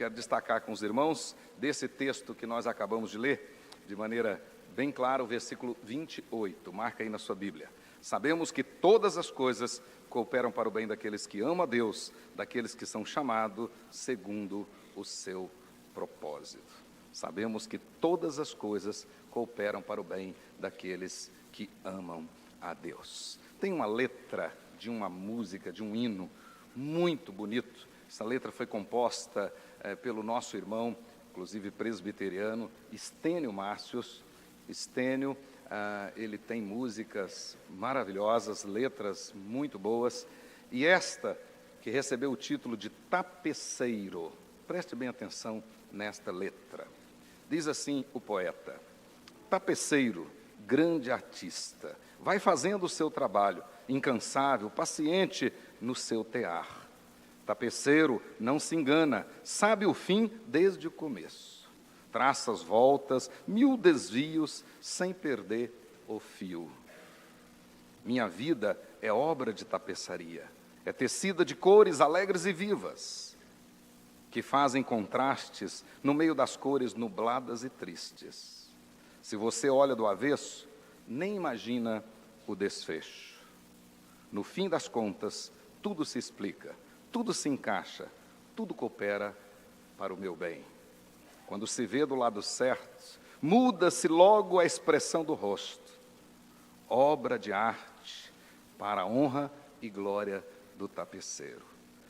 quero destacar com os irmãos desse texto que nós acabamos de ler, de maneira bem clara, o versículo 28, marca aí na sua Bíblia. Sabemos que todas as coisas cooperam para o bem daqueles que amam a Deus, daqueles que são chamados segundo o seu propósito. Sabemos que todas as coisas cooperam para o bem daqueles que amam a Deus. Tem uma letra de uma música, de um hino muito bonito. Essa letra foi composta pelo nosso irmão, inclusive presbiteriano, Estênio Márcios. Estênio, ele tem músicas maravilhosas, letras muito boas. E esta, que recebeu o título de Tapeceiro, preste bem atenção nesta letra. Diz assim o poeta: tapeceiro, grande artista, vai fazendo o seu trabalho, incansável, paciente no seu tear. Tapeceiro não se engana, sabe o fim desde o começo. Traça as voltas, 1000 desvios, sem perder o fio. Minha vida é obra de tapeçaria, é tecida de cores alegres e vivas, que fazem contrastes no meio das cores nubladas e tristes. Se você olha do avesso, nem imagina o desfecho. No fim das contas, tudo se explica, tudo se encaixa, tudo coopera para o meu bem. Quando se vê do lado certo, muda-se logo a expressão do rosto. Obra de arte para a honra e glória do tapeceiro.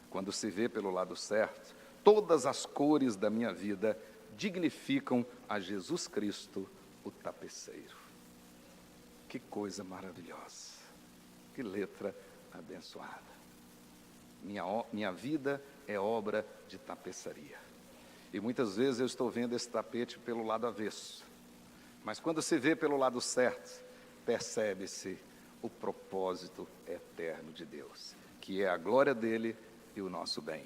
Quando se vê pelo lado certo, todas as cores da minha vida dignificam a Jesus Cristo, o tapeceiro. Que coisa maravilhosa, que letra abençoada. Minha vida é obra de tapeçaria. E muitas vezes eu estou vendo esse tapete pelo lado avesso. Mas quando se vê pelo lado certo, percebe-se o propósito eterno de Deus, que é a glória dele e o nosso bem.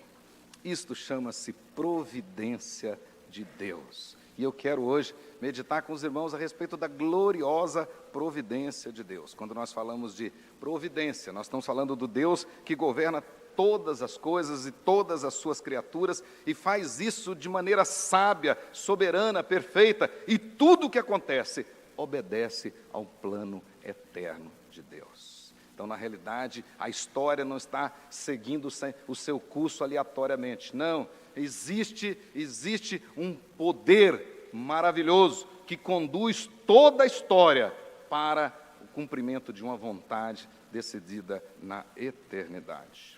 Isto chama-se providência de Deus. E eu quero hoje meditar com os irmãos a respeito da gloriosa providência de Deus. Quando nós falamos de providência, nós estamos falando do Deus que governa todas as coisas e todas as suas criaturas e faz isso de maneira sábia, soberana, perfeita. E tudo o que acontece obedece ao plano eterno de Deus. Então, na realidade, a história não está seguindo o seu curso aleatoriamente. Não, existe um poder maravilhoso que conduz toda a história para o cumprimento de uma vontade decidida na eternidade.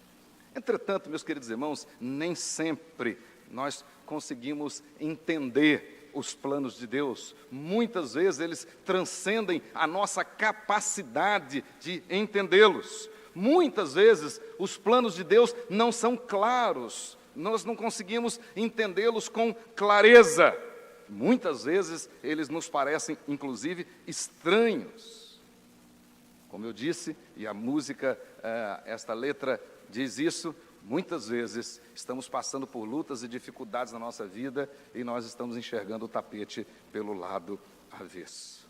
Entretanto, meus queridos irmãos, nem sempre nós conseguimos entender os planos de Deus. Muitas vezes eles transcendem a nossa capacidade de entendê-los. Muitas vezes os planos de Deus não são claros, nós não conseguimos entendê-los com clareza. Muitas vezes eles nos parecem, inclusive, estranhos. Como eu disse, e a música, esta letra diz isso, muitas vezes estamos passando por lutas e dificuldades na nossa vida e nós estamos enxergando o tapete pelo lado avesso.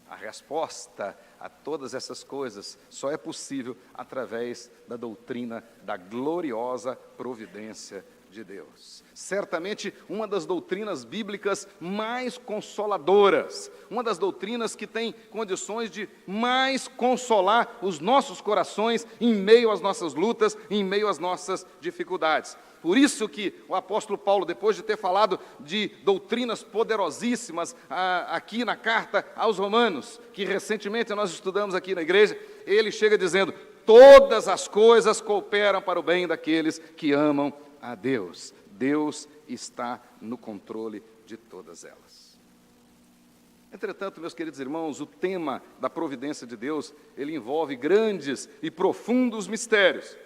A resposta a todas essas coisas só é possível através da doutrina da gloriosa providência de Deus. Certamente uma das doutrinas bíblicas mais consoladoras, uma das doutrinas que tem condições de mais consolar os nossos corações em meio às nossas lutas, em meio às nossas dificuldades. Por isso que o apóstolo Paulo, depois de ter falado de doutrinas poderosíssimas aqui na carta aos Romanos, que recentemente nós estudamos aqui na igreja, ele chega dizendo: todas as coisas cooperam para o bem daqueles que amam a Deus. Deus está no controle de todas elas. Entretanto, meus queridos irmãos, o tema da providência de Deus, ele envolve grandes e profundos mistérios,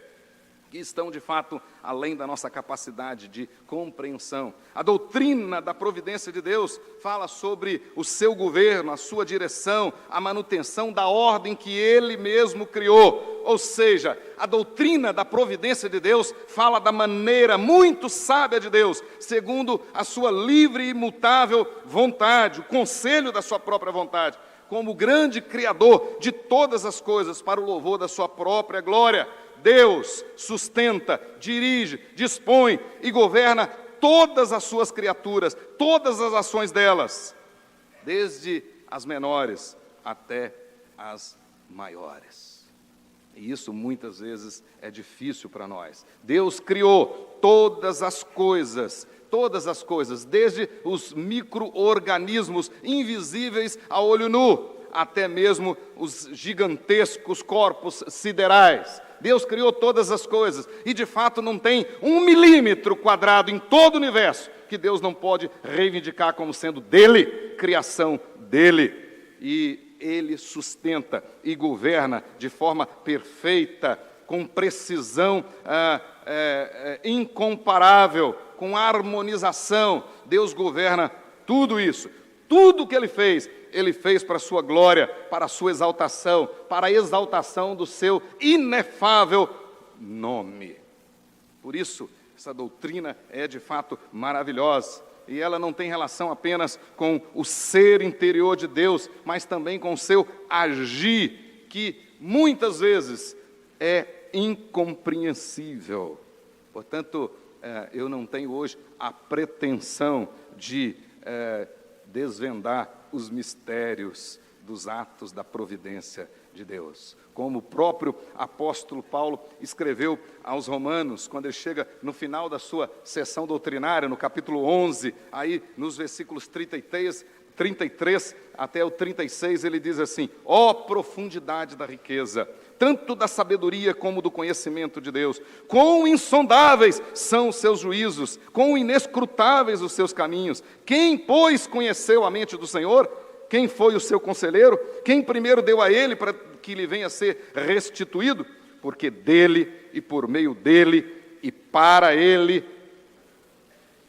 que estão, de fato, além da nossa capacidade de compreensão. A doutrina da providência de Deus fala sobre o seu governo, a sua direção, a manutenção da ordem que Ele mesmo criou. Ou seja, a doutrina da providência de Deus fala da maneira muito sábia de Deus, segundo a sua livre e imutável vontade, o conselho da sua própria vontade, como o grande Criador de todas as coisas, para o louvor da sua própria glória. Deus sustenta, dirige, dispõe e governa todas as suas criaturas, todas as ações delas, desde as menores até as maiores. E isso muitas vezes é difícil para nós. Deus criou todas as coisas, desde os micro-organismos invisíveis a olho nu, até mesmo os gigantescos corpos siderais. Deus criou todas as coisas, e de fato não tem 1 milímetro quadrado em todo o universo que Deus não pode reivindicar como sendo dele, criação dele. E ele sustenta e governa de forma perfeita, com precisão incomparável, com harmonização. Deus governa tudo isso. Tudo que ele fez para a sua glória, para a sua exaltação, para a exaltação do seu inefável nome. Por isso, essa doutrina é de fato maravilhosa. E ela não tem relação apenas com o ser interior de Deus, mas também com o seu agir, que muitas vezes é incompreensível. Portanto, eu não tenho hoje a pretensão de desvendar os mistérios dos atos da providência de Deus. Como o próprio apóstolo Paulo escreveu aos Romanos, quando ele chega no final da sua sessão doutrinária, no capítulo 11, aí nos versículos 33 até o 36, ele diz assim: ó profundidade da riqueza, tanto da sabedoria como do conhecimento de Deus, quão insondáveis são os seus juízos, quão inescrutáveis os seus caminhos. Quem, pois, conheceu a mente do Senhor? Quem foi o seu conselheiro? Quem primeiro deu a ele para que lhe venha a ser restituído? Porque dele e por meio dele e para ele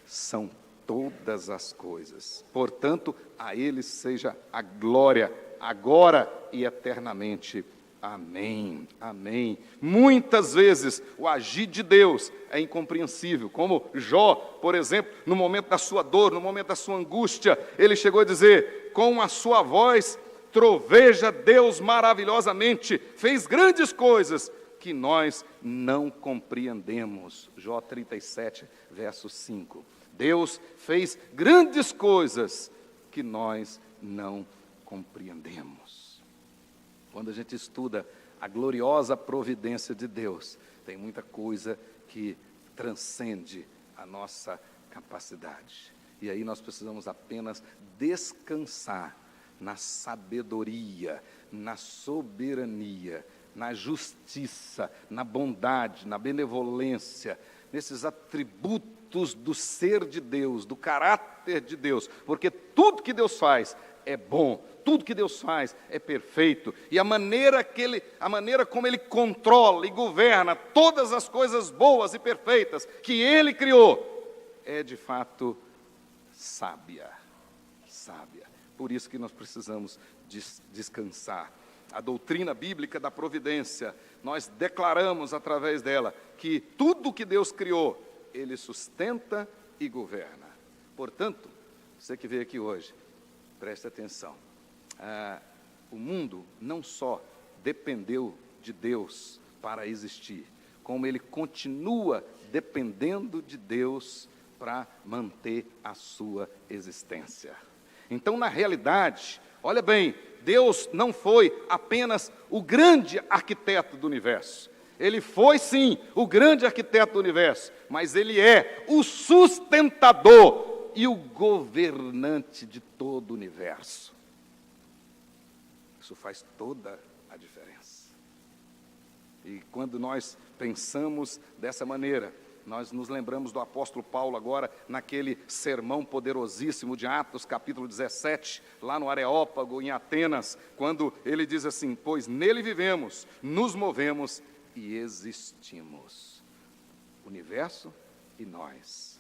são todas as coisas. Portanto, a ele seja a glória, agora e eternamente. Amém, amém. Muitas vezes o agir de Deus é incompreensível, como Jó, por exemplo, no momento da sua dor, no momento da sua angústia, ele chegou a dizer: com a sua voz troveja Deus maravilhosamente, fez grandes coisas que nós não compreendemos. Jó 37, verso 5. Deus fez grandes coisas que nós não compreendemos. Quando a gente estuda a gloriosa providência de Deus, tem muita coisa que transcende a nossa capacidade. E aí nós precisamos apenas descansar na sabedoria, na soberania, na justiça, na bondade, na benevolência, nesses atributos do ser de Deus, do caráter de Deus, porque tudo que Deus faz é bom, tudo que Deus faz é perfeito, e a maneira como Ele controla e governa todas as coisas boas e perfeitas que Ele criou, é de fato sábia. Por isso que nós precisamos descansar. A doutrina bíblica da providência, nós declaramos através dela que tudo que Deus criou, Ele sustenta e governa. Portanto, você que veio aqui hoje, preste atenção. O mundo não só dependeu de Deus para existir, como ele continua dependendo de Deus para manter a sua existência. Então, na realidade, olha bem, Deus não foi apenas o grande arquiteto do universo. Ele foi, sim, o grande arquiteto do universo, mas Ele é o sustentador e o governante de todo o universo. Isso faz toda a diferença. E quando nós pensamos dessa maneira, nós nos lembramos do apóstolo Paulo agora, naquele sermão poderosíssimo de Atos, capítulo 17, lá no Areópago, em Atenas, quando ele diz assim: pois nele vivemos, nos movemos e existimos. O universo e nós.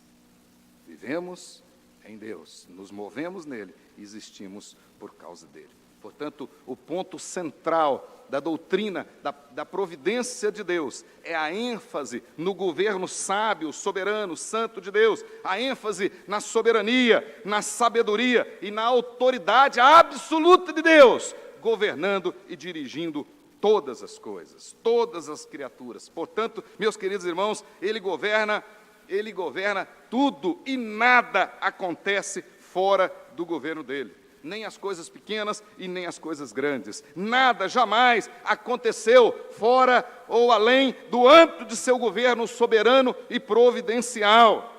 Vivemos em Deus, nos movemos nele, existimos por causa dele. Portanto, o ponto central da doutrina da providência de Deus é a ênfase no governo sábio, soberano, santo de Deus, a ênfase na soberania, na sabedoria e na autoridade absoluta de Deus, governando e dirigindo todas as coisas, todas as criaturas. Portanto, meus queridos irmãos, Ele governa Ele governa tudo e nada acontece fora do governo dele. Nem as coisas pequenas e nem as coisas grandes. Nada jamais aconteceu fora ou além do âmbito de seu governo soberano e providencial.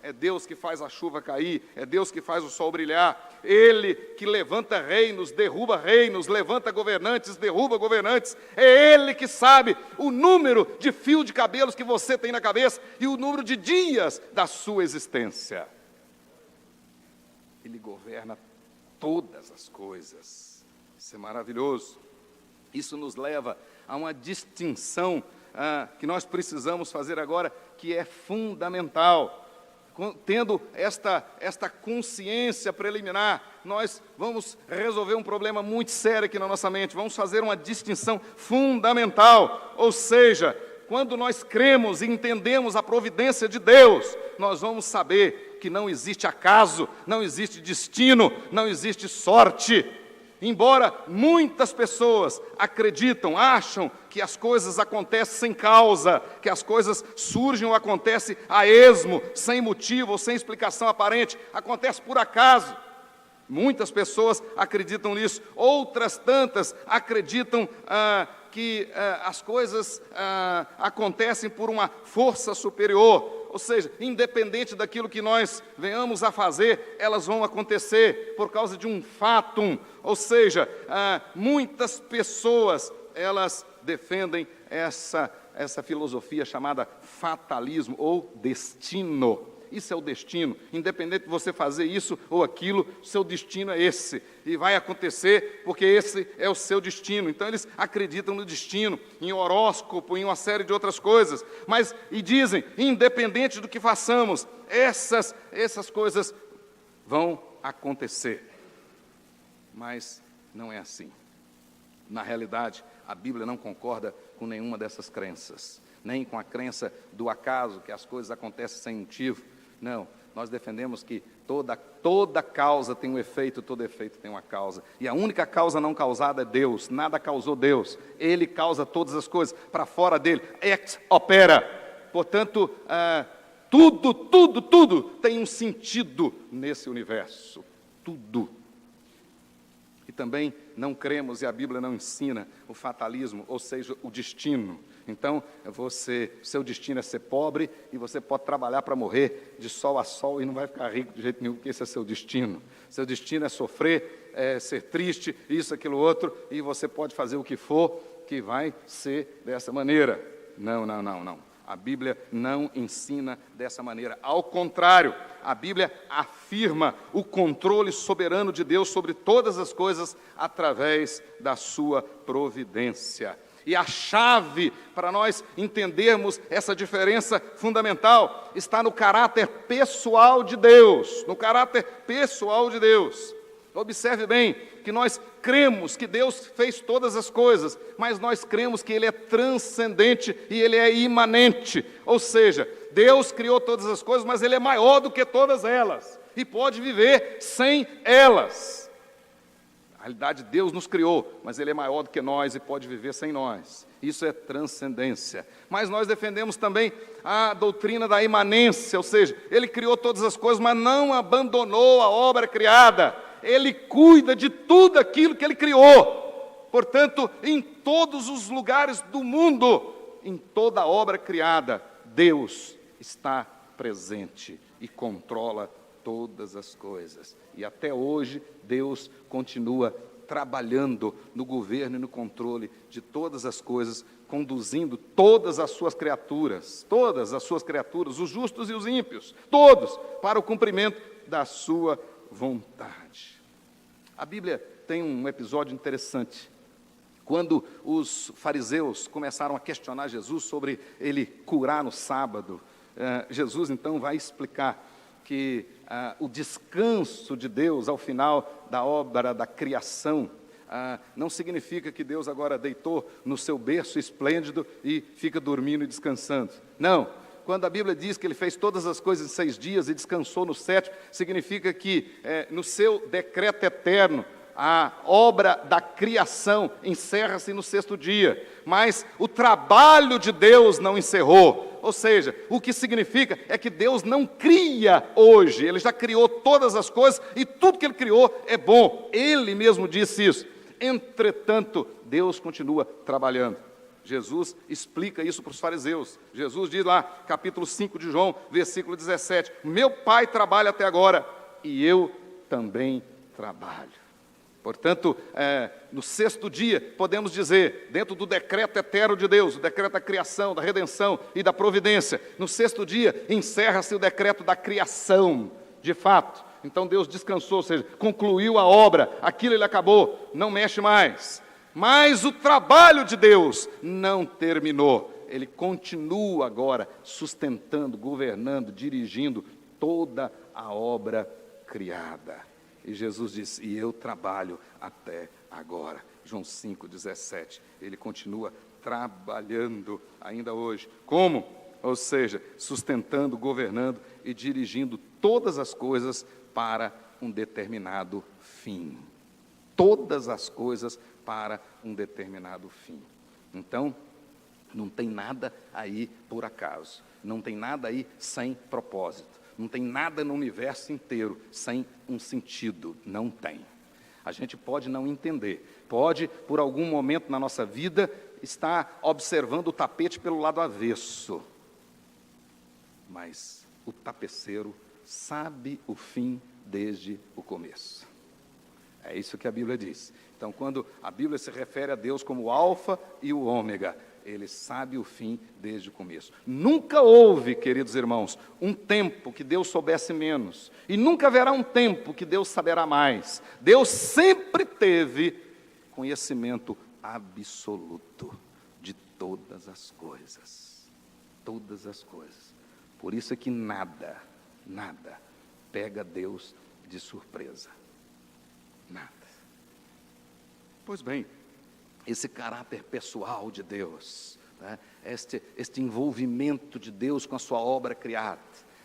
É Deus que faz a chuva cair, é Deus que faz o sol brilhar, Ele que levanta reinos, derruba reinos, levanta governantes, derruba governantes, é Ele que sabe o número de fio de cabelos que você tem na cabeça e o número de dias da sua existência. Ele governa todas as coisas. Isso é maravilhoso. Isso nos leva a uma distinção que nós precisamos fazer agora, que é fundamental. Tendo esta consciência preliminar, nós vamos resolver um problema muito sério aqui na nossa mente. Vamos fazer uma distinção fundamental. Ou seja, quando nós cremos e entendemos a providência de Deus, nós vamos saber que não existe acaso, não existe destino, não existe sorte. Embora muitas pessoas acreditam, acham que as coisas acontecem sem causa, que as coisas surgem ou acontecem a esmo, sem motivo ou sem explicação aparente, acontece por acaso. Muitas pessoas acreditam nisso, outras tantas acreditam que as coisas acontecem por uma força superior. Ou seja, independente daquilo que nós venhamos a fazer, elas vão acontecer por causa de um fatum. Ou seja, muitas pessoas, elas defendem essa filosofia chamada fatalismo ou destino. Isso é o destino. Independente de você fazer isso ou aquilo, seu destino é esse. E vai acontecer porque esse é o seu destino. Então eles acreditam no destino, em horóscopo, em uma série de outras coisas. E dizem, independente do que façamos, essas coisas vão acontecer. Mas não é assim. Na realidade, a Bíblia não concorda com nenhuma dessas crenças. Nem com a crença do acaso, que as coisas acontecem sem motivo. Não, nós defendemos que toda causa tem um efeito, todo efeito tem uma causa. E a única causa não causada é Deus, nada causou Deus. Ele causa todas as coisas, para fora dele, ex opera. Portanto, tudo tem um sentido nesse universo, tudo. E também não cremos, e a Bíblia não ensina, o fatalismo, ou seja, o destino. Então, seu destino é ser pobre e você pode trabalhar para morrer de sol a sol e não vai ficar rico de jeito nenhum, porque esse é seu destino. Seu destino é sofrer, é ser triste, isso, aquilo, outro, e você pode fazer o que for, que vai ser dessa maneira. Não. A Bíblia não ensina dessa maneira. Ao contrário, a Bíblia afirma o controle soberano de Deus sobre todas as coisas através da sua providência. E a chave para nós entendermos essa diferença fundamental está no caráter pessoal de Deus. No caráter pessoal de Deus. Observe bem que nós cremos que Deus fez todas as coisas, mas nós cremos que Ele é transcendente e Ele é imanente. Ou seja, Deus criou todas as coisas, mas Ele é maior do que todas elas e pode viver sem elas. Na realidade, Deus nos criou, mas Ele é maior do que nós e pode viver sem nós. Isso é transcendência. Mas nós defendemos também a doutrina da imanência, ou seja, Ele criou todas as coisas, mas não abandonou a obra criada. Ele cuida de tudo aquilo que Ele criou. Portanto, em todos os lugares do mundo, em toda a obra criada, Deus está presente e controla todas as coisas. E até hoje, Deus continua trabalhando no governo e no controle de todas as coisas, conduzindo todas as suas criaturas, os justos e os ímpios, todos, para o cumprimento da sua vontade. A Bíblia tem um episódio interessante. Quando os fariseus começaram a questionar Jesus sobre Ele curar no sábado, Jesus então vai explicar que o descanso de Deus ao final da obra da criação não significa que Deus agora deitou no seu berço esplêndido e fica dormindo e descansando. Não. Quando a Bíblia diz que Ele fez todas as coisas em 6 dias e descansou no 7º, significa que no seu decreto eterno, a obra da criação encerra-se no 6º dia. Mas o trabalho de Deus não encerrou. Ou seja, o que significa é que Deus não cria hoje, Ele já criou todas as coisas e tudo que Ele criou é bom. Ele mesmo disse isso. Entretanto, Deus continua trabalhando. Jesus explica isso para os fariseus. Jesus diz lá, capítulo 5 de João, versículo 17, meu Pai trabalha até agora e eu também trabalho. Portanto, no sexto dia, podemos dizer, dentro do decreto eterno de Deus, o decreto da criação, da redenção e da providência, no sexto dia, encerra-se o decreto da criação, de fato. Então Deus descansou, ou seja, concluiu a obra, aquilo Ele acabou, não mexe mais. Mas o trabalho de Deus não terminou. Ele continua agora sustentando, governando, dirigindo toda a obra criada. E Jesus disse, e eu trabalho até agora. João 5,17. Ele continua trabalhando ainda hoje. Como? Ou seja, sustentando, governando e dirigindo todas as coisas para um determinado fim. Todas as coisas para um determinado fim. Então, não tem nada aí por acaso. Não tem nada aí sem propósito. Não tem nada no universo inteiro sem um sentido. Não tem. A gente pode não entender. Pode, por algum momento na nossa vida, estar observando o tapete pelo lado avesso. Mas o tapeceiro sabe o fim desde o começo. É isso que a Bíblia diz. Então, quando a Bíblia se refere a Deus como o alfa e o ômega, Ele sabe o fim desde o começo. Nunca houve, queridos irmãos, um tempo que Deus soubesse menos. E nunca haverá um tempo que Deus saberá mais. Deus sempre teve conhecimento absoluto de todas as coisas. Todas as coisas. Por isso é que nada pega Deus de surpresa. Nada. Pois bem, esse caráter pessoal de Deus, né? este envolvimento de Deus com a sua obra criada.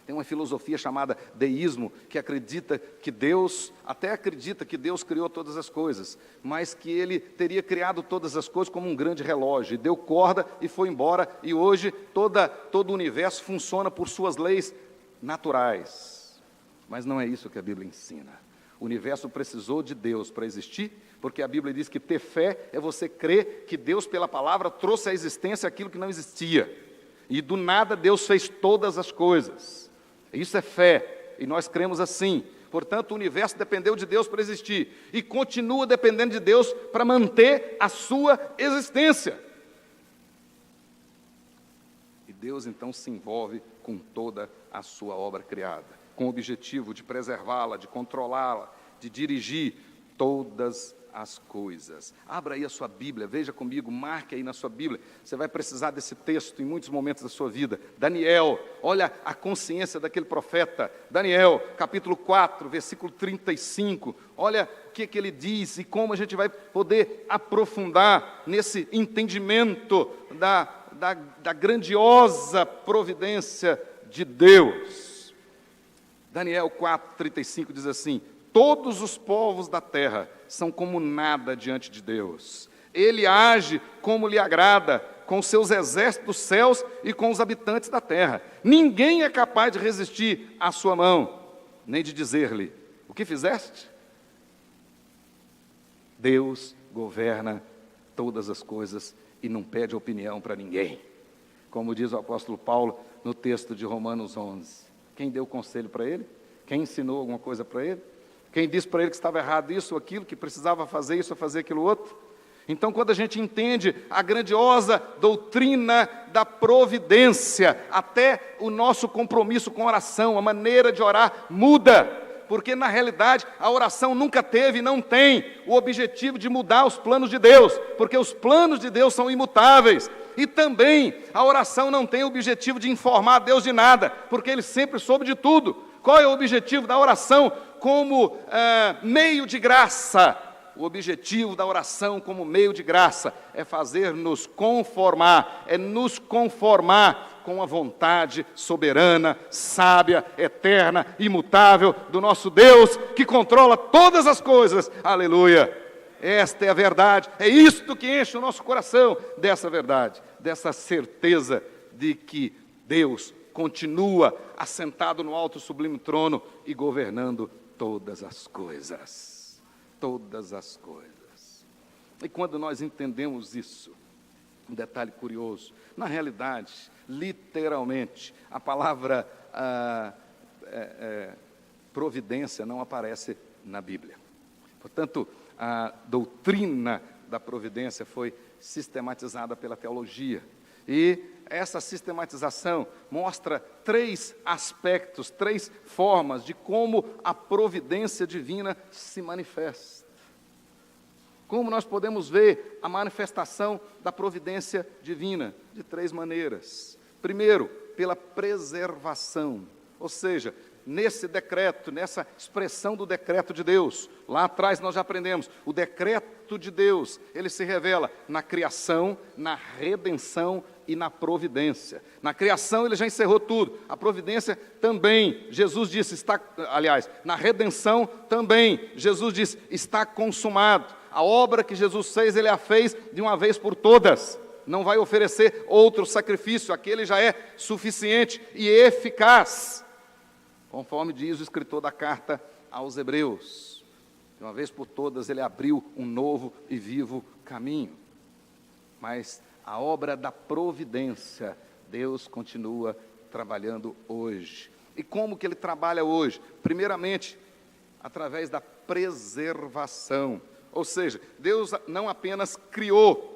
Tem uma filosofia chamada deísmo, que acredita que Deus, até acredita que Deus criou todas as coisas, mas que Ele teria criado todas as coisas como um grande relógio, e deu corda e foi embora, e hoje todo o universo funciona por suas leis naturais. Mas não é isso que a Bíblia ensina. O universo precisou de Deus para existir, porque a Bíblia diz que ter fé é você crer que Deus, pela palavra, trouxe à existência aquilo que não existia. E do nada Deus fez todas as coisas. Isso é fé, e nós cremos assim. Portanto, o universo dependeu de Deus para existir, e continua dependendo de Deus para manter a sua existência. E Deus então se envolve com toda a sua obra criada, com o objetivo de preservá-la, de controlá-la, de dirigir todas as coisas. Abra aí a sua Bíblia, veja comigo, marque aí na sua Bíblia. Você vai precisar desse texto em muitos momentos da sua vida. Daniel, olha a consciência daquele profeta. Daniel, capítulo 4, versículo 35. Olha o que ele diz e como a gente vai poder aprofundar nesse entendimento da grandiosa providência de Deus. Daniel 4,35 diz assim, todos os povos da terra são como nada diante de Deus. Ele age como lhe agrada, com seus exércitos dos céus e com os habitantes da terra. Ninguém é capaz de resistir à sua mão, nem de dizer-lhe, o que fizeste? Deus governa todas as coisas e não pede opinião para ninguém. Como diz o apóstolo Paulo no texto de Romanos 11. Quem deu conselho para ele? Quem ensinou alguma coisa para ele? Quem disse para ele que estava errado isso ou aquilo, que precisava fazer isso ou fazer aquilo outro? Então, quando a gente entende a grandiosa doutrina da providência, até o nosso compromisso com a oração, a maneira de orar muda, porque na realidade a oração nunca teve e não tem o objetivo de mudar os planos de Deus, porque os planos de Deus são imutáveis. E também a oração não tem o objetivo de informar Deus de nada, porque Ele sempre soube de tudo. Qual é o objetivo da oração como meio de graça? O objetivo da oração como meio de graça é fazer-nos conformar, é nos conformar com a vontade soberana, sábia, eterna, imutável do nosso Deus, que controla todas as coisas. Aleluia! Esta é a verdade, é isto que enche o nosso coração dessa verdade, dessa certeza de que Deus continua assentado no alto e sublime trono e governando todas as coisas. Todas as coisas. E quando nós entendemos isso, um detalhe curioso, na realidade, literalmente, a palavra providência não aparece na Bíblia. Portanto, a doutrina da providência foi sistematizada pela teologia. E essa sistematização mostra 3 aspectos, 3 formas de como a providência divina se manifesta. Como nós podemos ver a manifestação da providência divina? De 3 maneiras. Primeiro, pela preservação, ou seja, nesse decreto, nessa expressão do decreto de Deus. Lá atrás nós já aprendemos, o decreto de Deus, ele se revela na criação, na redenção e na providência. Na criação ele já encerrou tudo, a providência também, Jesus disse, na redenção também, Jesus disse, está consumado. A obra que Jesus fez, ele a fez de uma vez por todas. Não vai oferecer outro sacrifício, aquele já é suficiente e eficaz. Conforme diz o escritor da carta aos Hebreus, de uma vez por todas ele abriu um novo e vivo caminho. Mas a obra da providência, Deus continua trabalhando hoje. E como que ele trabalha hoje? Primeiramente, através da preservação. Ou seja, Deus não apenas criou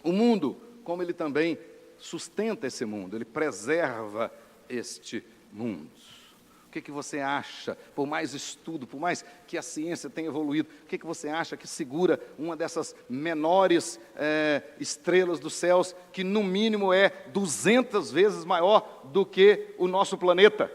o mundo, como ele também sustenta esse mundo, ele preserva este mundo. O que você acha, por mais estudo, por mais que a ciência tenha evoluído, o que você acha que segura uma dessas menores estrelas dos céus, que no mínimo é 200 vezes maior do que o nosso planeta?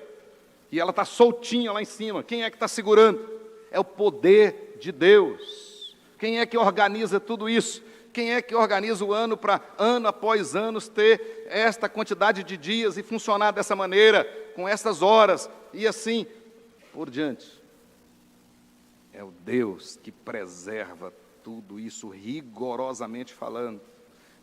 E ela está soltinha lá em cima. Quem é que está segurando? É o poder de Deus. Quem é que organiza tudo isso? Quem é que organiza o ano para, ano após ano, ter esta quantidade de dias e funcionar dessa maneira, com essas horas, e assim por diante? É o Deus que preserva tudo isso, rigorosamente falando.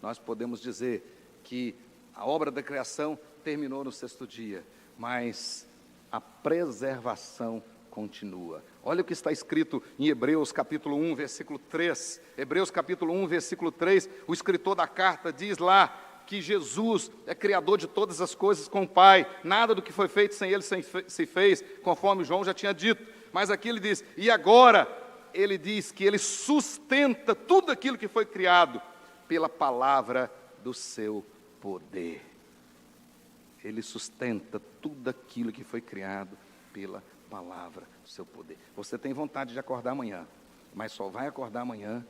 Nós podemos dizer que a obra da criação terminou no 6º dia, mas a preservação continua. Olha o que está escrito em Hebreus capítulo 1, versículo 3. Hebreus capítulo 1, versículo 3, o escritor da carta diz lá que Jesus é criador de todas as coisas com o Pai. Nada do que foi feito sem ele se fez, conforme João já tinha dito. Mas aqui ele diz, e agora ele diz que ele sustenta tudo aquilo que foi criado pela palavra do seu poder. Ele sustenta tudo aquilo que foi criado pela palavra do seu poder. Você tem vontade de acordar amanhã, mas só vai acordar amanhã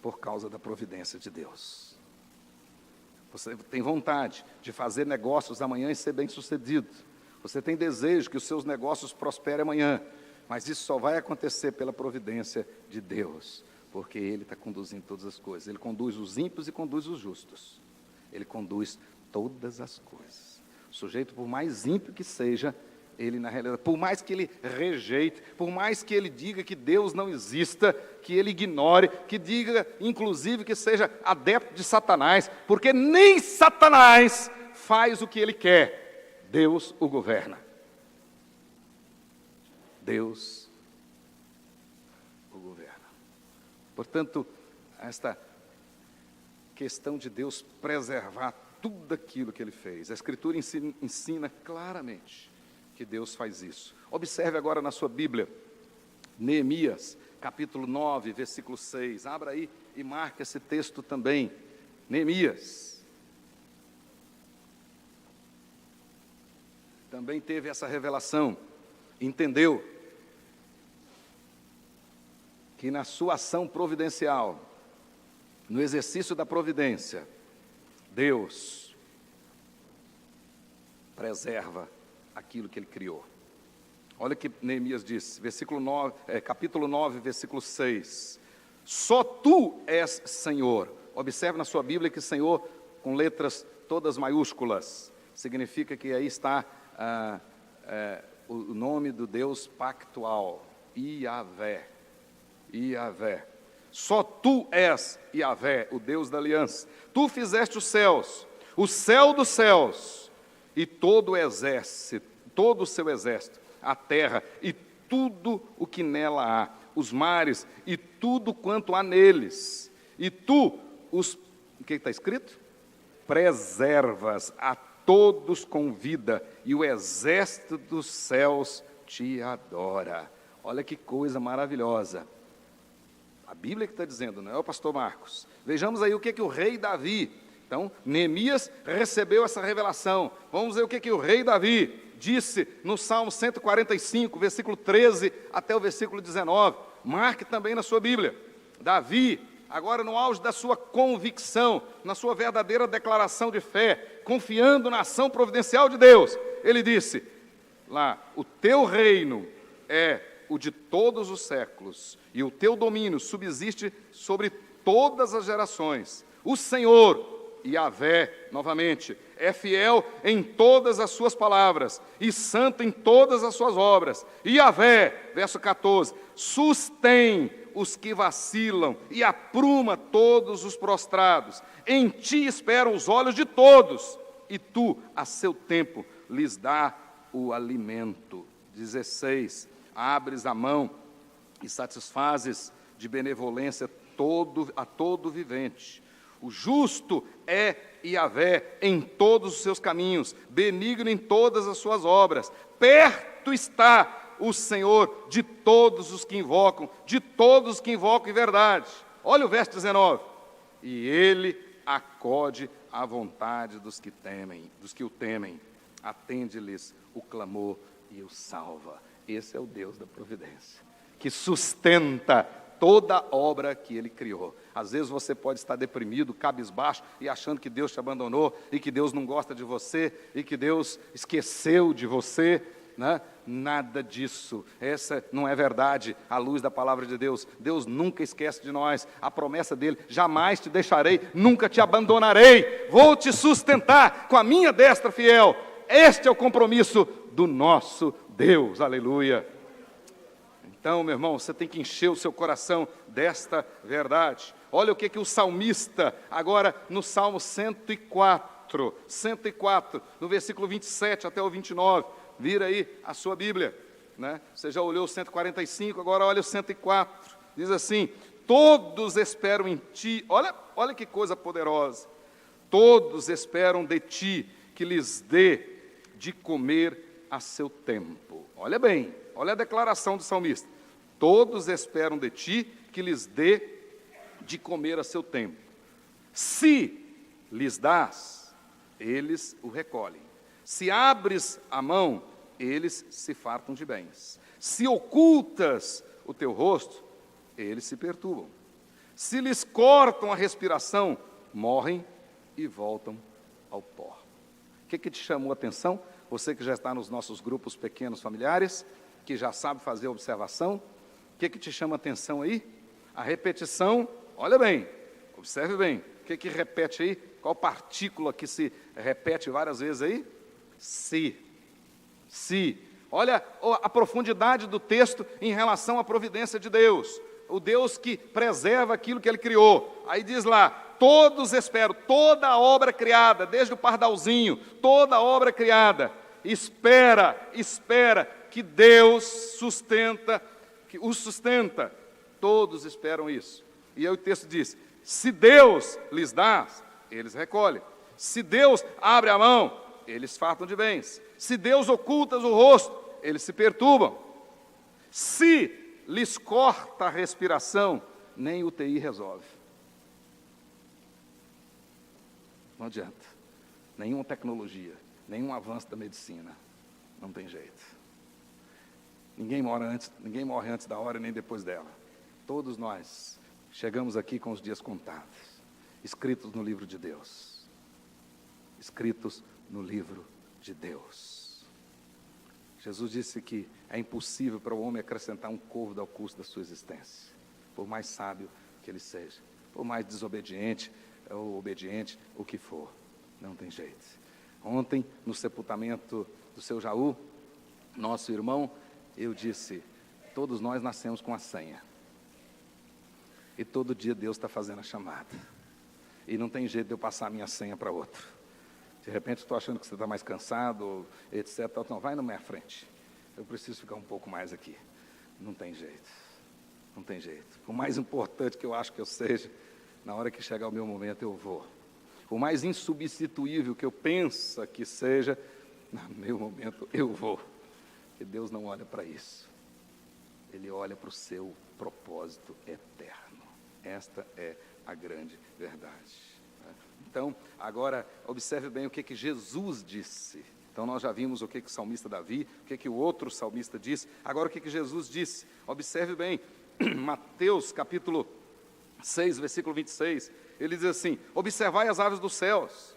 por causa da providência de Deus. Você tem vontade de fazer negócios amanhã e ser bem-sucedido. Você tem desejo que os seus negócios prosperem amanhã, mas isso só vai acontecer pela providência de Deus, porque Ele está conduzindo todas as coisas. Ele conduz os ímpios e conduz os justos. Ele conduz todas as coisas. O sujeito, por mais ímpio que seja, ele na realidade, por mais que ele rejeite, por mais que ele diga que Deus não exista, que ele ignore, que diga inclusive que seja adepto de Satanás, porque nem Satanás faz o que ele quer, Deus o governa. Deus o governa. Portanto, esta questão de Deus preservar tudo aquilo que ele fez, a Escritura ensina claramente que Deus faz isso. Observe agora na sua Bíblia, Neemias, capítulo 9, versículo 6. Abra aí e marque esse texto também. Neemias também teve essa revelação, entendeu que na sua ação providencial, no exercício da providência, Deus preserva aquilo que ele criou. Olha o que Neemias diz, capítulo 9, versículo 6. Só tu és Senhor. Observe na sua Bíblia que Senhor, com letras todas maiúsculas, significa que aí está o nome do Deus pactual, Iavé. Iavé. Só tu és Iavé, o Deus da aliança. Tu fizeste os céus, o céu dos céus, e todo o exército, todo o seu exército, a terra e tudo o que nela há, os mares e tudo quanto há neles. E tu, o que está escrito? Preservas a todos com vida, e o exército dos céus te adora. Olha que coisa maravilhosa. A Bíblia que está dizendo, não é o pastor Marcos. Vejamos aí o que o rei Davi... Então, Neemias recebeu essa revelação. Vamos ver o que o rei Davi disse no Salmo 145, versículo 13 até o versículo 19. Marque também na sua Bíblia. Davi, agora no auge da sua convicção, na sua verdadeira declaração de fé, confiando na ação providencial de Deus, ele disse lá: o teu reino é o de todos os séculos, e o teu domínio subsiste sobre todas as gerações. O Senhor, Yahvé, novamente, é fiel em todas as suas palavras e santo em todas as suas obras. E Yahvé, verso 14, sustém os que vacilam e apruma todos os prostrados. Em ti esperam os olhos de todos, e tu, a seu tempo, lhes dá o alimento. 16, abres a mão e satisfazes de benevolência a todo vivente. O justo é Yahvé em todos os seus caminhos, benigno em todas as suas obras. Perto está o Senhor de todos os que invocam, em verdade. Olha o verso 19. E ele acode à vontade dos que o temem. Atende-lhes o clamor e o salva. Esse é o Deus da providência, que sustenta toda obra que Ele criou. Às vezes você pode estar deprimido, cabisbaixo, e achando que Deus te abandonou, e que Deus não gosta de você, e que Deus esqueceu de você, né? Nada disso. Essa não é verdade à luz da palavra de Deus. Deus nunca esquece de nós. A promessa dele: jamais te deixarei, nunca te abandonarei, vou te sustentar com a minha destra fiel. Este é o compromisso do nosso Deus. Aleluia. Então, meu irmão, você tem que encher o seu coração desta verdade. Olha o que o salmista, agora no Salmo 104, no versículo 27 até o 29, vira aí a sua Bíblia, né? Você já olhou o 145, agora olha o 104, diz assim: todos esperam em ti, olha que coisa poderosa, todos esperam de ti, que lhes dê de comer a seu tempo. Olha bem, olha a declaração do salmista: todos esperam de ti, que lhes dê de comer a seu tempo. Se lhes dás, eles o recolhem. Se abres a mão, eles se fartam de bens. Se ocultas o teu rosto, eles se perturbam. Se lhes cortam a respiração, morrem e voltam ao pó. O que te chamou a atenção? Você que já está nos nossos grupos pequenos familiares, que já sabe fazer observação, o que te chama a atenção aí? A repetição, olha bem, observe bem, o que repete aí? Qual partícula que se repete várias vezes aí? Se. Olha a profundidade do texto em relação à providência de Deus. O Deus que preserva aquilo que Ele criou. Aí diz lá: todos esperam, toda a obra criada, desde o pardalzinho, toda a obra criada, espera que Deus os sustenta. Todos esperam isso. E aí o texto diz: se Deus lhes dá, eles recolhem. Se Deus abre a mão, eles fartam de bens. Se Deus oculta o rosto, eles se perturbam. Se lhes corta a respiração, nem UTI resolve. Não adianta. Nenhuma tecnologia, nenhum avanço da medicina. Não tem jeito. Ninguém morre antes da hora nem depois dela. Todos nós chegamos aqui com os dias contados, escritos no livro de Deus. Escritos no livro de Deus. Jesus disse que é impossível para o homem acrescentar um côvado ao curso da sua existência, por mais sábio que ele seja, por mais desobediente ou obediente, o que for, não tem jeito. Ontem, no sepultamento do seu Jaú, nosso irmão, eu disse: todos nós nascemos com a senha, e todo dia Deus está fazendo a chamada, e não tem jeito de eu passar a minha senha para outro. De repente estou achando que você está mais cansado, etc. Então, vai na minha frente. Eu preciso ficar um pouco mais aqui. Não tem jeito. Não tem jeito. Por mais importante que eu acho que eu seja, na hora que chegar o meu momento eu vou. Por mais insubstituível que eu penso que seja, no meu momento eu vou. Porque Deus não olha para isso. Ele olha para o seu propósito eterno. Esta é a grande verdade. Então, agora, observe bem o que Jesus disse. Então, nós já vimos o que o salmista Davi, o que o outro salmista disse. Agora, o que Jesus disse? Observe bem, Mateus capítulo 6, versículo 26. Ele diz assim: observai as aves dos céus,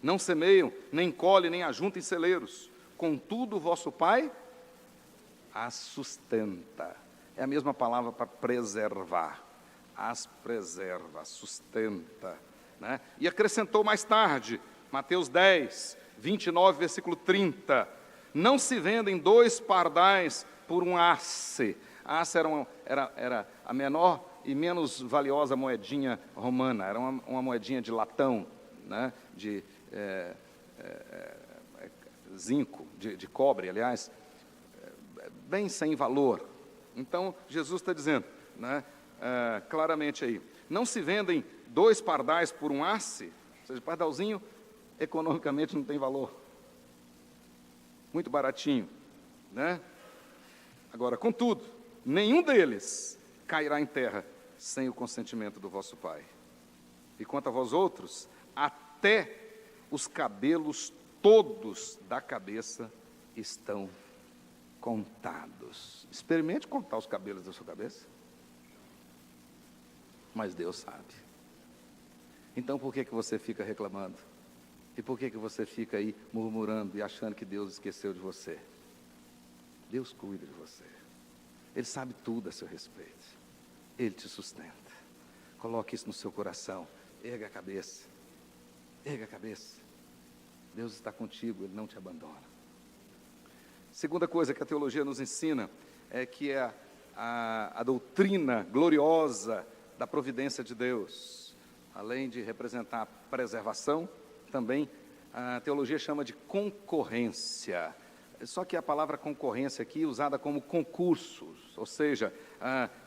não semeiam, nem colhem, nem ajuntam em celeiros. Contudo, o vosso Pai as sustenta. É a mesma palavra para preservar. As preserva, sustenta. Né? E acrescentou mais tarde, Mateus 10, 29, versículo 30. Não se vendem 2 pardais por um asse. A asse era a menor e menos valiosa moedinha romana. Era uma moedinha de latão, né? De zinco, de cobre, aliás, bem sem valor. Então, Jesus está dizendo, né, claramente aí, não se vendem 2 pardais por um asse, ou seja, pardalzinho, economicamente não tem valor. Muito baratinho, né? Agora, contudo, nenhum deles cairá em terra sem o consentimento do vosso Pai. E quanto a vós outros, até os cabelos todos da cabeça estão contados. Experimente contar os cabelos da sua cabeça. Mas Deus sabe. Então por que você fica reclamando? E por que você fica aí murmurando e achando que Deus esqueceu de você? Deus cuida de você. Ele sabe tudo a seu respeito. Ele te sustenta. Coloque isso no seu coração. Erga a cabeça. Erga a cabeça. Deus está contigo, Ele não te abandona. Segunda coisa que a teologia nos ensina é que é a doutrina gloriosa da providência de Deus. Além de representar a preservação, também a teologia chama de concorrência. Só que a palavra concorrência aqui é usada como concursos, ou seja,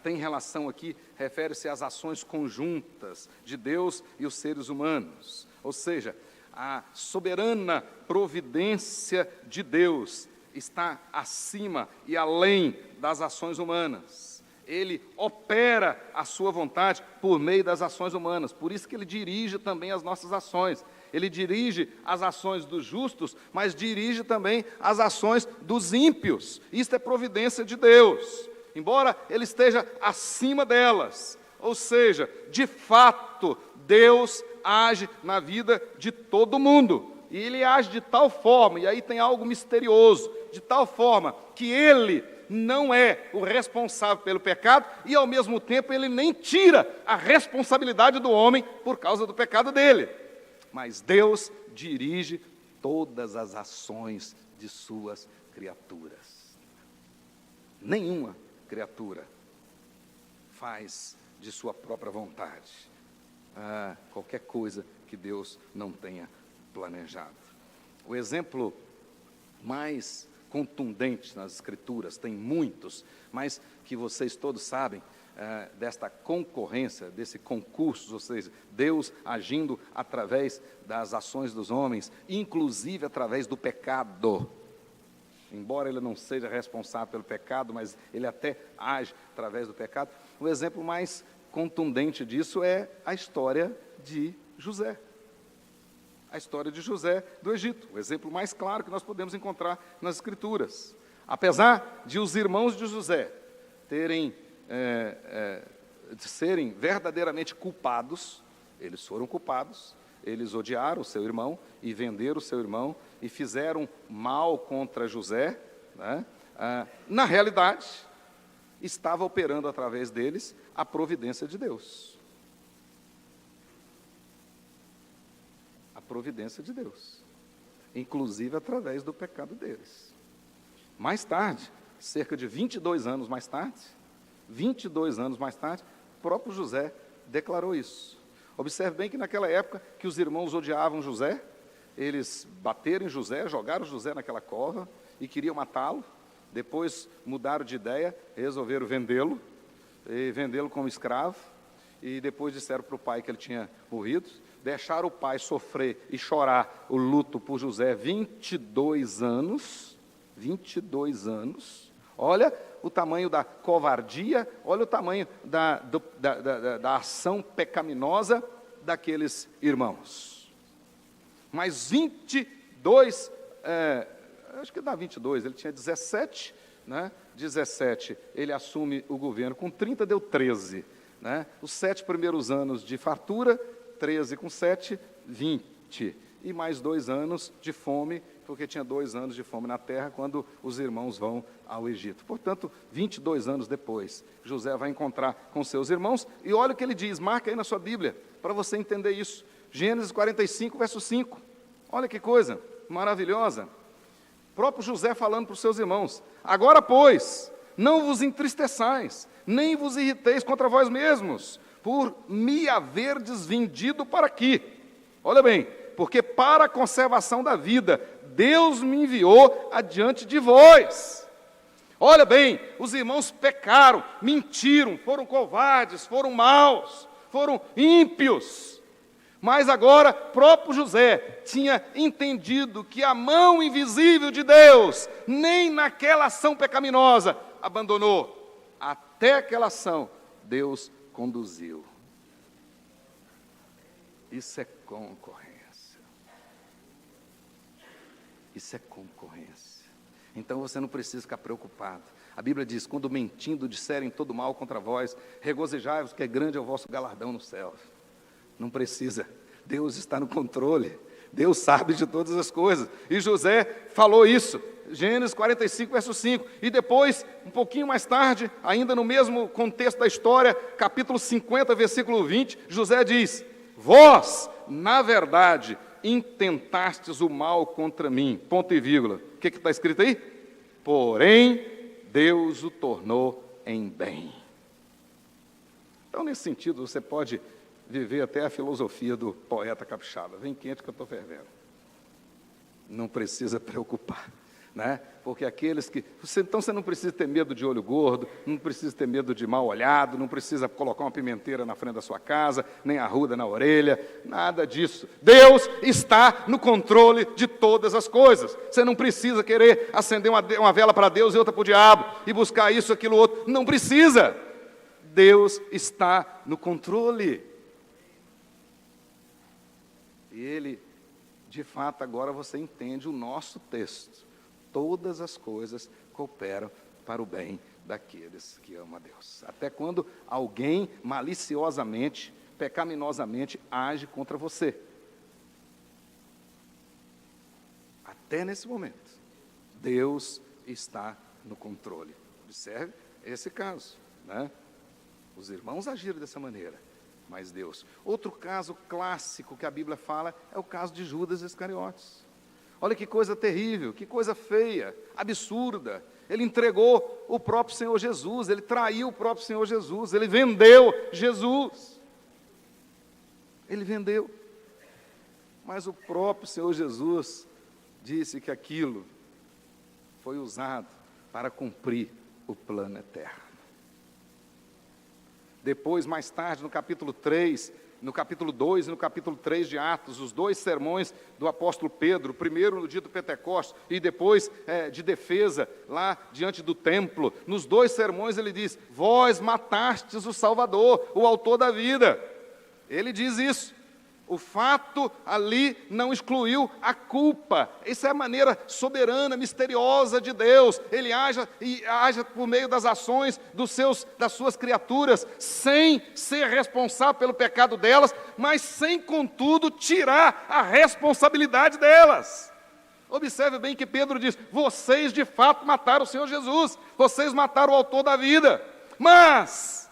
tem relação aqui, refere-se às ações conjuntas de Deus e os seres humanos. Ou seja, a soberana providência de Deus está acima e além das ações humanas. Ele opera a sua vontade por meio das ações humanas. Por isso que Ele dirige também as nossas ações. Ele dirige as ações dos justos, mas dirige também as ações dos ímpios. Isto é providência de Deus, embora Ele esteja acima delas. Ou seja, de fato, Deus age na vida de todo mundo. E Ele age de tal forma, e aí tem algo misterioso, de tal forma que Ele não é o responsável pelo pecado e, ao mesmo tempo, Ele nem tira a responsabilidade do homem por causa do pecado dele. Mas Deus dirige todas as ações de suas criaturas. Nenhuma criatura faz de sua própria vontade qualquer coisa que Deus não tenha planejado. O exemplo mais contundente nas Escrituras, tem muitos, mas que vocês todos sabem, desta concorrência, desse concurso, ou seja, Deus agindo através das ações dos homens, inclusive através do pecado. Embora Ele não seja responsável pelo pecado, mas Ele até age através do pecado. O exemplo mais contundente disso é a história de José. A história de José do Egito, o exemplo mais claro que nós podemos encontrar nas Escrituras. Apesar de os irmãos de José de serem verdadeiramente culpados, eles foram culpados, eles odiaram o seu irmão e venderam o seu irmão e fizeram mal contra José, né? Na realidade, estava operando através deles a providência de Deus. A providência de Deus, inclusive através do pecado deles. Mais tarde, cerca de 22 anos mais tarde, o próprio José declarou isso. Observe bem que naquela época que os irmãos odiavam José, eles bateram em José, jogaram José naquela cova e queriam matá-lo. Depois mudaram de ideia, resolveram vendê-lo, e vendê-lo como escravo. E depois disseram para o pai que ele tinha morrido. Deixaram o pai sofrer e chorar o luto por José 22 anos. 22 anos. Olha o tamanho da covardia, olha o tamanho da ação pecaminosa daqueles irmãos. Mas 22, acho que dá 22, ele tinha 17, né? 17, ele assume o governo, com 30 deu 13, né? Os 7 primeiros anos de fartura, 13 com 7, 20, e mais 2 anos de fome, porque tinha 2 anos de fome na terra, quando os irmãos vão ao Egito. Portanto, 22 anos depois, José vai encontrar com seus irmãos, e olha o que ele diz, marca aí na sua Bíblia, para você entender isso. Gênesis 45, verso 5. Olha que coisa maravilhosa. O próprio José falando para os seus irmãos: agora, pois, não vos entristeçais, nem vos irriteis contra vós mesmos, por me haverdes vendido para aqui. Olha bem, porque para a conservação da vida, Deus me enviou adiante de vós. Olha bem, os irmãos pecaram, mentiram, foram covardes, foram maus, foram ímpios. Mas agora, próprio José tinha entendido que a mão invisível de Deus, nem naquela ação pecaminosa, abandonou. Até aquela ação, Deus conduziu. Isso é concorrência. Isso é concorrência. Então você não precisa ficar preocupado. A Bíblia diz: quando mentindo disserem todo mal contra vós, regozijai-vos, que é grande é o vosso galardão nos céus. Não precisa, Deus está no controle, Deus sabe de todas as coisas. E José falou isso, Gênesis 45, verso 5. E depois, um pouquinho mais tarde, ainda no mesmo contexto da história, capítulo 50, versículo 20, José diz: vós, na verdade, intentastes o mal contra mim, ponto e vírgula. O que está escrito aí? Porém, Deus o tornou em bem. Então, nesse sentido, você pode viver até a filosofia do poeta capixaba: vem quente que eu estou fervendo. Não precisa preocupar, né? Porque aqueles que... Então você não precisa ter medo de olho gordo, não precisa ter medo de mal olhado, não precisa colocar uma pimenteira na frente da sua casa, nem arruda na orelha, nada disso. Deus está no controle de todas as coisas. Você não precisa querer acender uma vela para Deus e outra para o diabo, e buscar isso, aquilo, outro. Não precisa. Deus está no controle. E Ele, de fato, agora você entende o nosso texto. Todas as coisas cooperam para o bem daqueles que amam a Deus. Até quando alguém maliciosamente, pecaminosamente age contra você. Até nesse momento, Deus está no controle. Observe esse caso, né? Os irmãos agiram dessa maneira, mas Deus. Outro caso clássico que a Bíblia fala é o caso de Judas Iscariotes. Olha que coisa terrível, que coisa feia, absurda. Ele entregou o próprio Senhor Jesus, ele traiu o próprio Senhor Jesus, ele vendeu Jesus. Ele vendeu. Mas o próprio Senhor Jesus disse que aquilo foi usado para cumprir o plano eterno. Depois, mais tarde, no capítulo 3, no capítulo 2 e no capítulo 3 de Atos, os 2 sermões do apóstolo Pedro, primeiro no dia do Pentecostes e depois de defesa, lá diante do templo. Nos 2 sermões ele diz: vós matastes o Salvador, o autor da vida. Ele diz isso. O fato ali não excluiu a culpa. Essa é a maneira soberana, misteriosa de Deus. Ele age por meio das ações das suas criaturas, sem ser responsável pelo pecado delas, mas sem, contudo, tirar a responsabilidade delas. Observe bem que Pedro diz: vocês de fato mataram o Senhor Jesus, vocês mataram o autor da vida, mas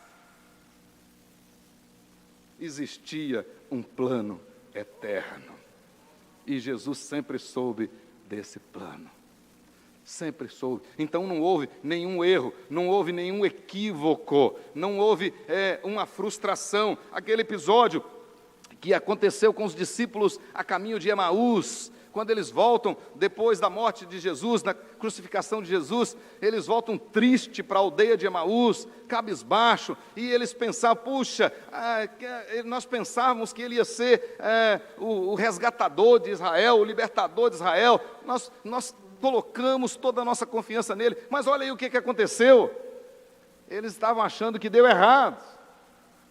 existia um plano eterno, e Jesus sempre soube desse plano, sempre soube. Então não houve nenhum erro, não houve nenhum equívoco, não houve uma frustração. Aquele episódio que aconteceu com os discípulos a caminho de Emaús, quando eles voltam depois da morte de Jesus, na crucificação de Jesus, eles voltam tristes para a aldeia de Emaús, cabisbaixo, e eles pensavam, puxa, nós pensávamos que ele ia ser o resgatador de Israel, o libertador de Israel, nós colocamos toda a nossa confiança nele, mas olha aí o que aconteceu. Eles estavam achando que deu errado,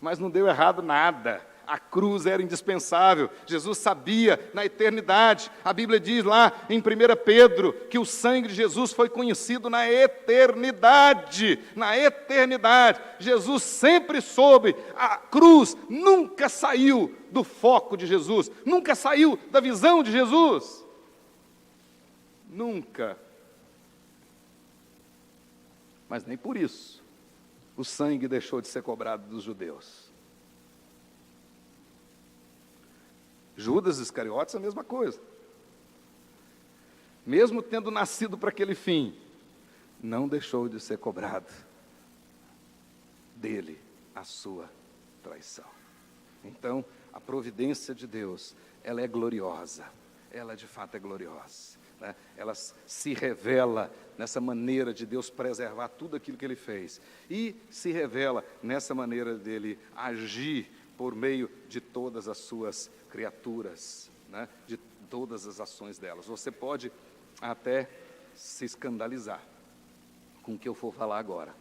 mas não deu errado nada. A cruz era indispensável. Jesus sabia na eternidade. A Bíblia diz lá em 1 Pedro que o sangue de Jesus foi conhecido na eternidade. Na eternidade. Jesus sempre soube. A cruz nunca saiu do foco de Jesus. Nunca saiu da visão de Jesus. Nunca. Mas nem por isso o sangue deixou de ser cobrado dos judeus. Judas Iscariotes, a mesma coisa. Mesmo tendo nascido para aquele fim, não deixou de ser cobrado dele a sua traição. Então, a providência de Deus, ela é gloriosa. Ela de fato é gloriosa. Né? Ela se revela nessa maneira de Deus preservar tudo aquilo que Ele fez. E se revela nessa maneira dele agir por meio de todas as suas criaturas, né? De todas as ações delas. Você pode até se escandalizar com o que eu for falar agora,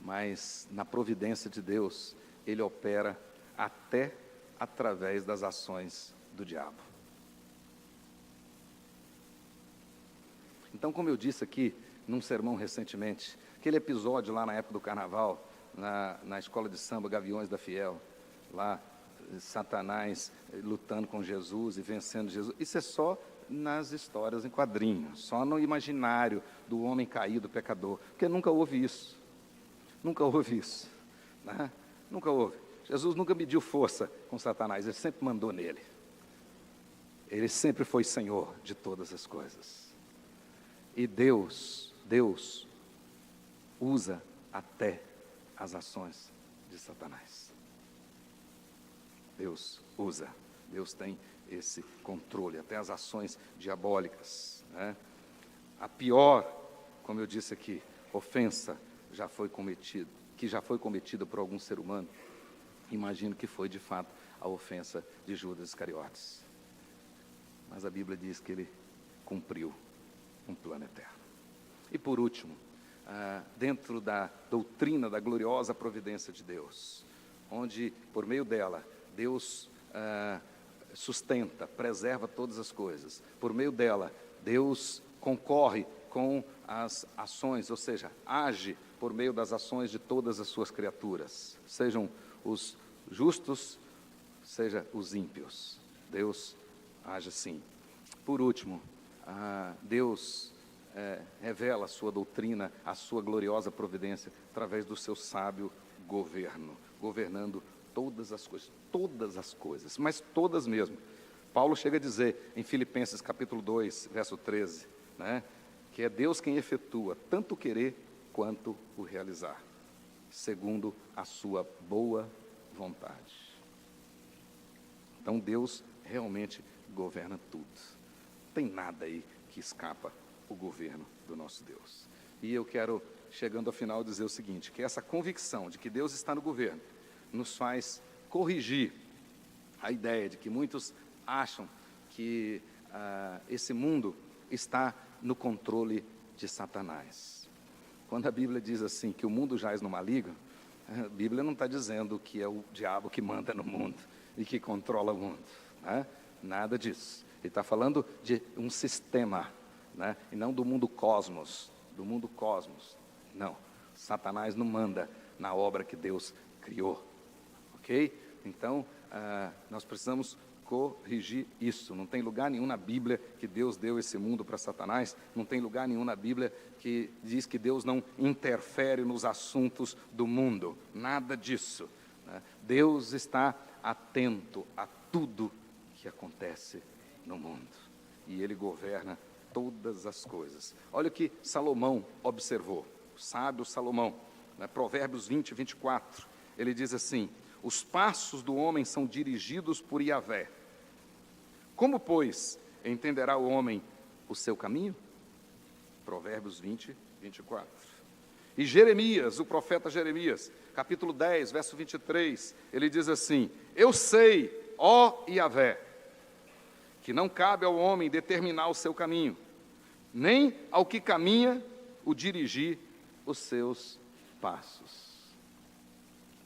mas na providência de Deus, Ele opera até através das ações do diabo. Então, como eu disse aqui num sermão recentemente, aquele episódio lá na época do carnaval, na escola de samba Gaviões da Fiel, lá Satanás lutando com Jesus e vencendo Jesus, isso é só nas histórias em quadrinhos, só no imaginário do homem caído, pecador, porque nunca houve isso, né? Nunca houve. Jesus nunca mediu força com Satanás, ele sempre mandou nele, ele sempre foi Senhor de todas as coisas, e Deus usa até as ações de Satanás. Deus usa, Deus tem esse controle, até as ações diabólicas, né? A pior, como eu disse aqui, ofensa que já foi cometida por algum ser humano, imagino que foi de fato a ofensa de Judas Iscariotes. Mas a Bíblia diz que ele cumpriu um plano eterno. E por último, dentro da doutrina da gloriosa providência de Deus, onde por meio dela Deus sustenta, preserva todas as coisas. Por meio dela, Deus concorre com as ações, ou seja, age por meio das ações de todas as suas criaturas, sejam os justos, seja os ímpios. Deus age assim. Por último, Deus revela a sua doutrina, a sua gloriosa providência, através do seu sábio governo, governando todas as coisas, mas todas mesmo. Paulo chega a dizer em Filipenses capítulo 2, verso 13, né, que é Deus quem efetua tanto o querer quanto o realizar, segundo a sua boa vontade. Então Deus realmente governa tudo. Não tem nada aí que escapa o governo do nosso Deus. E eu quero, chegando ao final, dizer o seguinte, que essa convicção de que Deus está no governo nos faz corrigir a ideia de que muitos acham que esse mundo está no controle de Satanás. Quando a Bíblia diz assim, que o mundo jaz no maligno, a Bíblia não está dizendo que é o diabo que manda no mundo e que controla o mundo, né? Nada disso. Ele está falando de um sistema, né? E não do mundo cosmos, não, Satanás não manda na obra que Deus criou. Ok? Então, nós precisamos corrigir isso. Não tem lugar nenhum na Bíblia que Deus deu esse mundo para Satanás. Não tem lugar nenhum na Bíblia que diz que Deus não interfere nos assuntos do mundo. Nada disso, né? Deus está atento a tudo que acontece no mundo. E Ele governa todas as coisas. Olha o que Salomão observou. O sábio Salomão, né? Provérbios 20, 24. Ele diz assim: os passos do homem são dirigidos por Yahvé. Como, pois, entenderá o homem o seu caminho? Provérbios 20, 24. E Jeremias, o profeta Jeremias, capítulo 10, verso 23, ele diz assim: eu sei, ó Yahvé, que não cabe ao homem determinar o seu caminho, nem ao que caminha o dirigir os seus passos.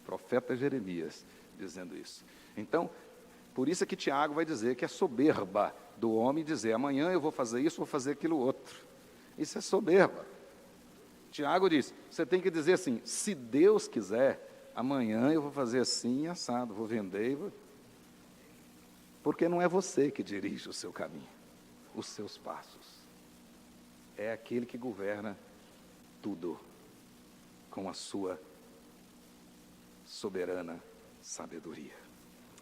Profeta Jeremias dizendo isso. Então, por isso é que Tiago vai dizer que é soberba do homem dizer: amanhã eu vou fazer isso, vou fazer aquilo outro. Isso é soberba. Tiago diz, você tem que dizer assim: se Deus quiser, amanhã eu vou fazer assim, assado, vou vender e vou... Porque não é você que dirige o seu caminho, os seus passos. É aquele que governa tudo com a sua soberana sabedoria.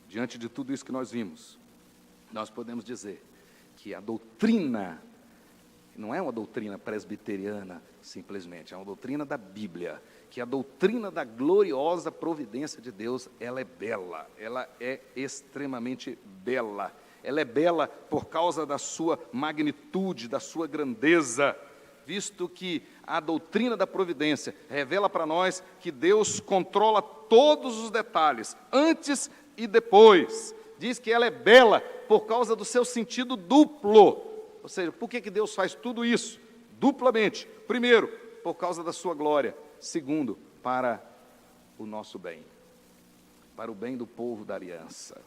Diante de tudo isso que nós vimos, nós podemos dizer que a doutrina não é uma doutrina presbiteriana simplesmente, é uma doutrina da Bíblia, que a doutrina da gloriosa providência de Deus, ela é bela, ela é extremamente bela. Ela é bela por causa da sua magnitude, da sua grandeza, visto que a doutrina da providência revela para nós que Deus controla todos os detalhes, antes e depois. Diz que ela é bela por causa do seu sentido duplo. Ou seja, por que Deus faz tudo isso? Duplamente. Primeiro, por causa da sua glória. Segundo, para o nosso bem. Para o bem do povo da aliança.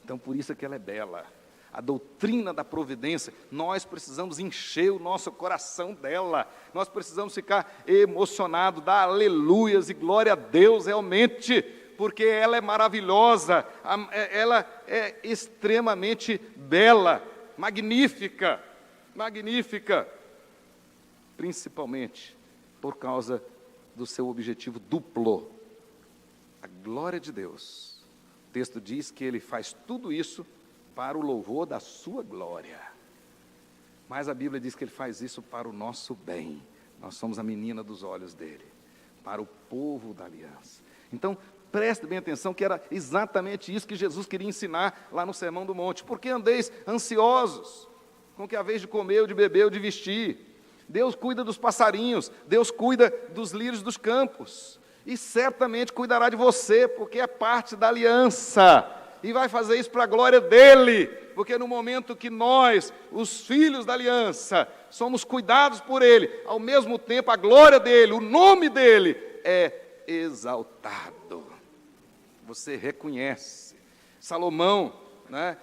Então, por isso é que ela é bela. A doutrina da providência, nós precisamos encher o nosso coração dela. Nós precisamos ficar emocionados, dar aleluias e glória a Deus realmente, porque ela é maravilhosa, ela é extremamente bela, magnífica, magnífica, principalmente por causa do seu objetivo duplo, a glória de Deus. O texto diz que ele faz tudo isso para o louvor da sua glória. Mas a Bíblia diz que ele faz isso para o nosso bem. Nós somos a menina dos olhos dele, para o povo da aliança. Então, preste bem atenção que era exatamente isso que Jesus queria ensinar lá no Sermão do Monte. Por que andeis ansiosos com que a vez de comer, ou de beber, ou de vestir? Deus cuida dos passarinhos, Deus cuida dos lírios dos campos. E certamente cuidará de você, porque é parte da aliança. E vai fazer isso para a glória dele, porque no momento que nós, os filhos da aliança, somos cuidados por ele, ao mesmo tempo a glória dele, o nome dele é exaltado. Você reconhece. Salomão,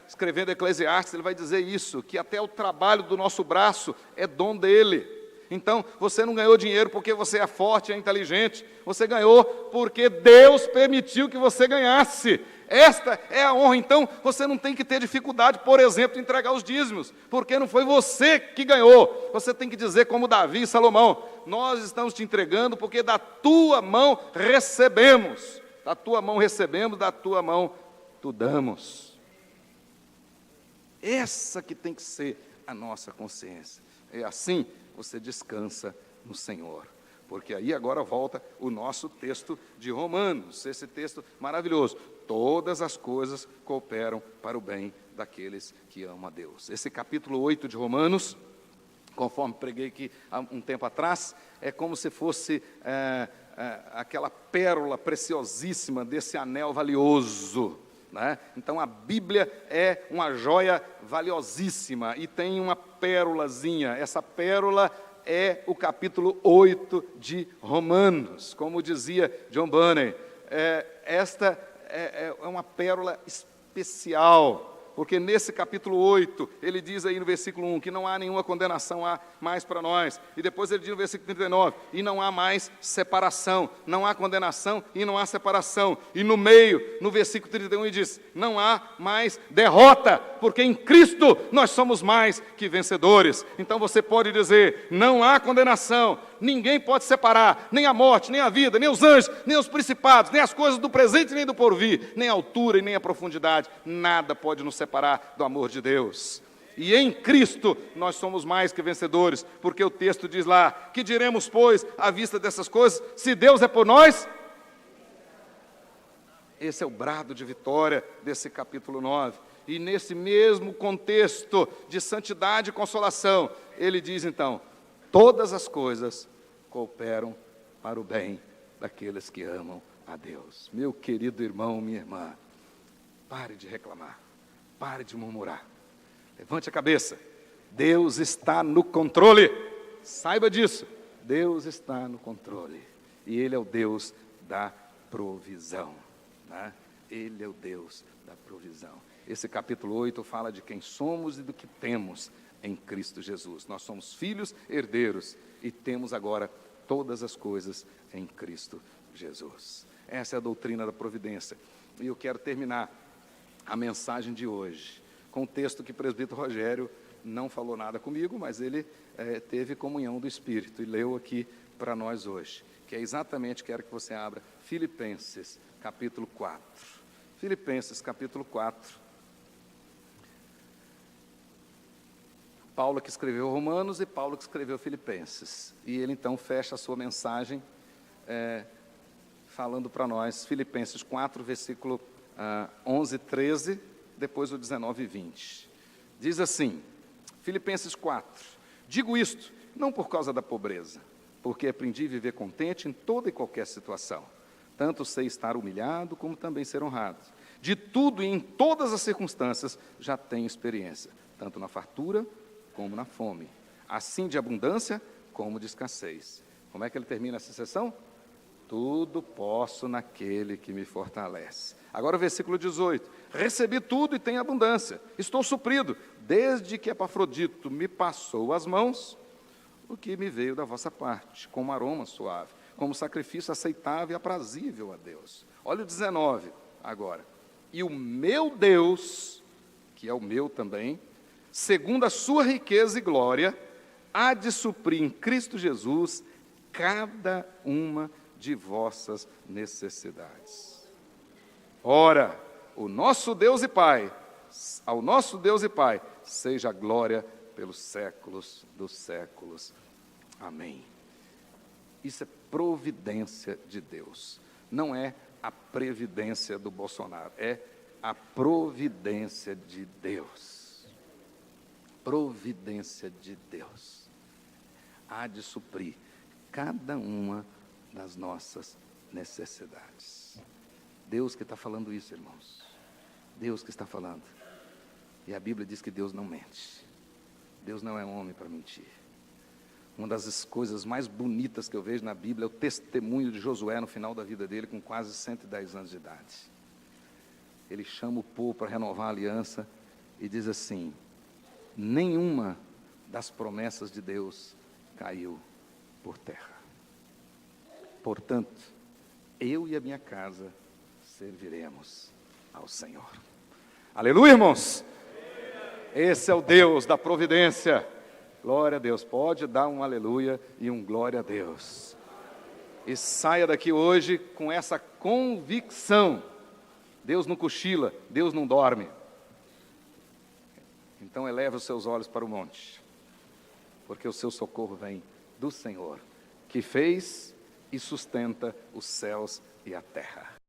escrevendo Eclesiastes, ele vai dizer isso, que até o trabalho do nosso braço é dom dele. Então, você não ganhou dinheiro porque você é forte, é inteligente, você ganhou porque Deus permitiu que você ganhasse. Esta é a honra. Então, você não tem que ter dificuldade, por exemplo, de entregar os dízimos, porque não foi você que ganhou. Você tem que dizer como Davi e Salomão: nós estamos te entregando porque da tua mão recebemos. Da tua mão recebemos, da tua mão tu damos. Essa que tem que ser a nossa consciência. É assim você descansa no Senhor. Porque aí agora volta o nosso texto de Romanos, esse texto maravilhoso. Todas as coisas cooperam para o bem daqueles que amam a Deus. Esse capítulo 8 de Romanos, conforme preguei aqui há um tempo atrás, é como se fosse aquela pérola preciosíssima desse anel valioso. Então a Bíblia é uma joia valiosíssima e tem uma pérolazinha. Essa pérola é o capítulo 8 de Romanos. Como dizia John Bunyan, esta é uma pérola especial, porque nesse capítulo 8, ele diz aí no versículo 1, que não há nenhuma condenação mais para nós, e depois ele diz no versículo 39, e não há mais separação, não há condenação e não há separação, e no meio, no versículo 31, ele diz, não há mais derrota, porque em Cristo nós somos mais que vencedores. Então você pode dizer, não há condenação, ninguém pode separar, nem a morte, nem a vida, nem os anjos, nem os principados, nem as coisas do presente, nem do porvir, nem a altura e nem a profundidade, nada pode nos separar do amor de Deus. E em Cristo nós somos mais que vencedores, porque o texto diz lá, que diremos, pois, à vista dessas coisas, se Deus é por nós? Esse é o brado de vitória desse capítulo 9. E nesse mesmo contexto de santidade e consolação, ele diz então: todas as coisas cooperam para o bem daqueles que amam a Deus. Meu querido irmão, minha irmã, pare de reclamar, pare de murmurar, levante a cabeça, Deus está no controle, saiba disso, Deus está no controle, e Ele é o Deus da provisão, né? Ele é o Deus da provisão. Esse capítulo 8 fala de quem somos e do que temos em Cristo Jesus. Nós somos filhos, herdeiros, e temos agora todas as coisas em Cristo Jesus. Essa é a doutrina da providência. E eu quero terminar a mensagem de hoje com o texto que o presbítero Rogério não falou nada comigo, mas ele teve comunhão do Espírito e leu aqui para nós hoje, que é exatamente, quero que você abra, Filipenses, capítulo 4. Filipenses, capítulo 4. Paulo que escreveu Romanos e Paulo que escreveu Filipenses. E ele então fecha a sua mensagem falando para nós, Filipenses 4, versículo 11, 13, depois o 19 e 20. Diz assim, Filipenses 4, digo isto, não por causa da pobreza, porque aprendi a viver contente em toda e qualquer situação. Tanto sei estar humilhado, como também ser honrado. De tudo e em todas as circunstâncias já tenho experiência, tanto na fartura como na fome, assim de abundância como de escassez. Como é que ele termina essa sessão? Tudo posso naquele que me fortalece. Agora o versículo 18. Recebi tudo e tenho abundância. Estou suprido, desde que Epafrodito me passou as mãos, o que me veio da vossa parte, como aroma suave, como sacrifício aceitável e aprazível a Deus. Olha o 19 agora. E o meu Deus, que é o meu também, segundo a sua riqueza e glória, há de suprir em Cristo Jesus cada uma de vossas necessidades. Ora, o nosso Deus e Pai, ao nosso Deus e Pai, seja a glória pelos séculos dos séculos. Amém. Isso é providência de Deus. Não é a previdência do Bolsonaro, é a providência de Deus. Providência de Deus. Há de suprir cada uma das nossas necessidades. Deus que está falando isso, irmãos. Deus que está falando. E a Bíblia diz que Deus não mente. Deus não é homem para mentir. Uma das coisas mais bonitas que eu vejo na Bíblia é o testemunho de Josué no final da vida dele, com quase 110 anos de idade. Ele chama o povo para renovar a aliança e diz assim: nenhuma das promessas de Deus caiu por terra. Portanto, eu e a minha casa serviremos ao Senhor. Aleluia, irmãos! Esse é o Deus da providência. Glória a Deus. Pode dar um aleluia e um glória a Deus. E saia daqui hoje com essa convicção. Deus não cochila, Deus não dorme. Então eleva os seus olhos para o monte, porque o seu socorro vem do Senhor, que fez e sustenta os céus e a terra.